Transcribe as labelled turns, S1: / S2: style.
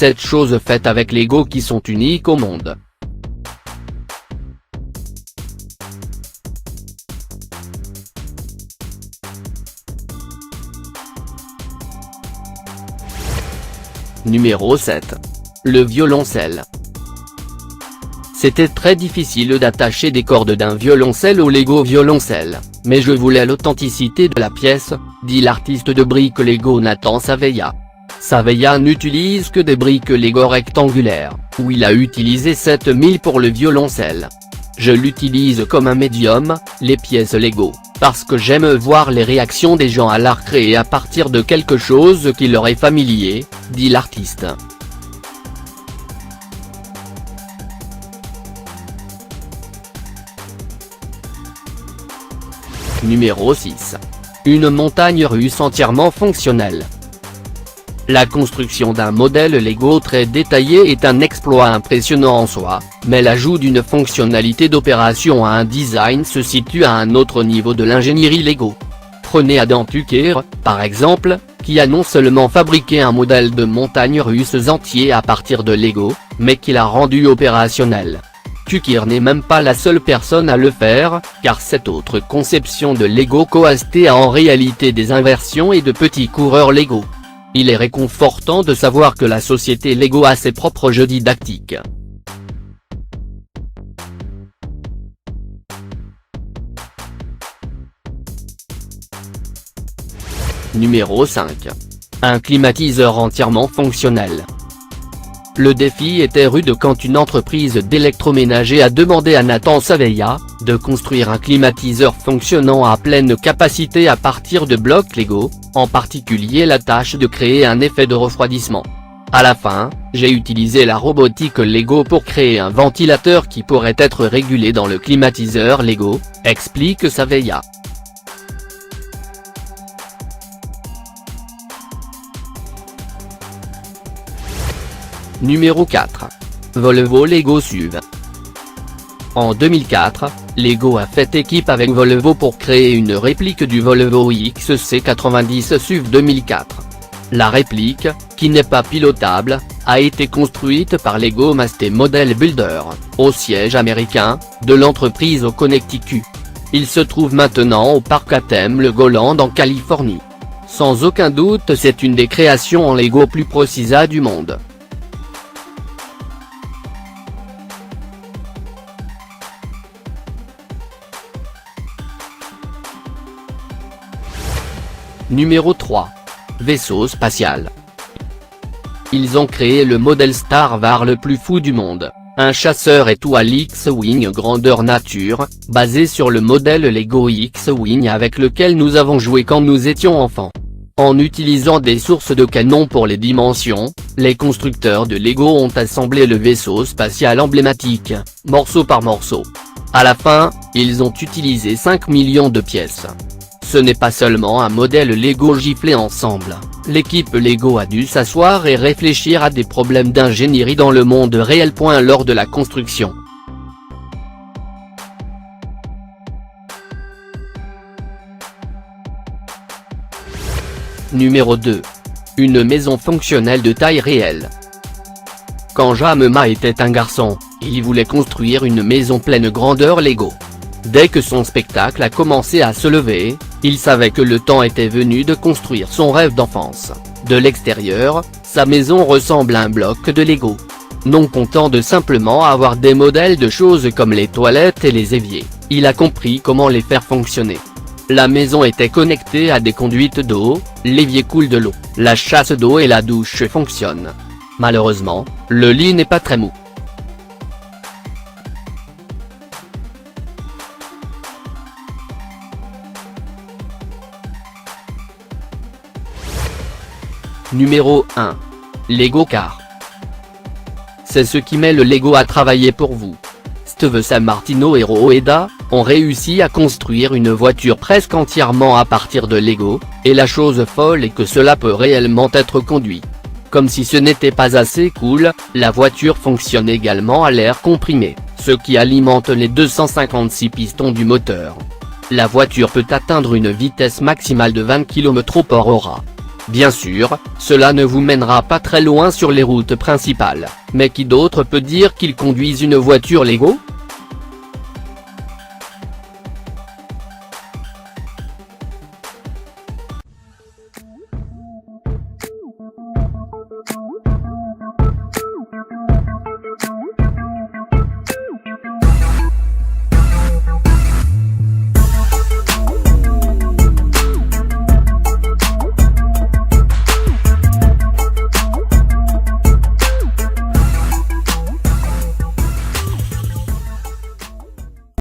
S1: 7 choses faites avec Lego qui sont uniques au monde. Numéro 7. Le violoncelle. C'était très difficile d'attacher des cordes d'un violoncelle au Lego violoncelle, mais je voulais l'authenticité de la pièce, dit l'artiste de briques Lego Nathan Saveya. Saveya n'utilise que des briques Lego rectangulaires, où il a utilisé 7000 pour le violoncelle. Je l'utilise comme un médium, les pièces Lego, parce que j'aime voir les réactions des gens à l'art créé à partir de quelque chose qui leur est familier, dit l'artiste. Numéro 6. Une montagne russe entièrement fonctionnelle. La construction d'un modèle Lego très détaillé est un exploit impressionnant en soi, mais l'ajout d'une fonctionnalité d'opération à un design se situe à un autre niveau de l'ingénierie Lego. Prenez Adam Tucker, par exemple, qui a non seulement fabriqué un modèle de montagne russe entier à partir de Lego, mais qui l'a rendu opérationnel. Tucker n'est même pas la seule personne à le faire, car cette autre conception de Lego coasté a en réalité des inversions et de petits coureurs Lego. Il est réconfortant de savoir que la société Lego a ses propres jeux didactiques. Numéro 5. Un climatiseur entièrement fonctionnel. Le défi était rude quand une entreprise d'électroménager a demandé à Nathan Saveya de construire un climatiseur fonctionnant à pleine capacité à partir de blocs Lego, en particulier la tâche de créer un effet de refroidissement. À la fin, j'ai utilisé la robotique Lego pour créer un ventilateur qui pourrait être régulé dans le climatiseur Lego, explique Saveya. Numéro 4. Volvo Lego SUV. En 2004, Lego a fait équipe avec Volvo pour créer une réplique du Volvo XC90 SUV 2004. La réplique, qui n'est pas pilotable, a été construite par Lego Master Model Builder, au siège américain, de l'entreprise au Connecticut. Il se trouve maintenant au parc Athem Legoland en Californie. Sans aucun doute c'est une des créations en Lego plus précises du monde. Numéro 3. Vaisseau spatial. Ils ont créé le modèle Star Wars le plus fou du monde, un chasseur étoile X-Wing grandeur nature, basé sur le modèle Lego X-Wing avec lequel nous avons joué quand nous étions enfants. En utilisant des sources de canon pour les dimensions, les constructeurs de Lego ont assemblé le vaisseau spatial emblématique, morceau par morceau. À la fin, ils ont utilisé 5 millions de pièces. Ce n'est pas seulement un modèle Lego giflé ensemble, l'équipe Lego a dû s'asseoir et réfléchir à des problèmes d'ingénierie dans le monde réel. Lors de la construction. Numéro 2. Une maison fonctionnelle de taille réelle. Quand Jamema était un garçon, il voulait construire une maison pleine grandeur Lego. Dès que son spectacle a commencé à se lever, il savait que le temps était venu de construire son rêve d'enfance. De l'extérieur, sa maison ressemble à un bloc de Lego. Non content de simplement avoir des modèles de choses comme les toilettes et les éviers, il a compris comment les faire fonctionner. La maison était connectée à des conduites d'eau, l'évier coule de l'eau, la chasse d'eau et la douche fonctionnent. Malheureusement, le lit n'est pas très mou. Numéro 1. Lego Car. C'est ce qui met le Lego à travailler pour vous. Steve Sammartino et Ryo Ueda ont réussi à construire une voiture presque entièrement à partir de Lego, et la chose folle est que cela peut réellement être conduit. Comme si ce n'était pas assez cool, la voiture fonctionne également à l'air comprimé, ce qui alimente les 256 pistons du moteur. La voiture peut atteindre une vitesse maximale de 20 km/h. Bien sûr, cela ne vous mènera pas très loin sur les routes principales, mais qui d'autre peut dire qu'ils conduisent une voiture légaux ?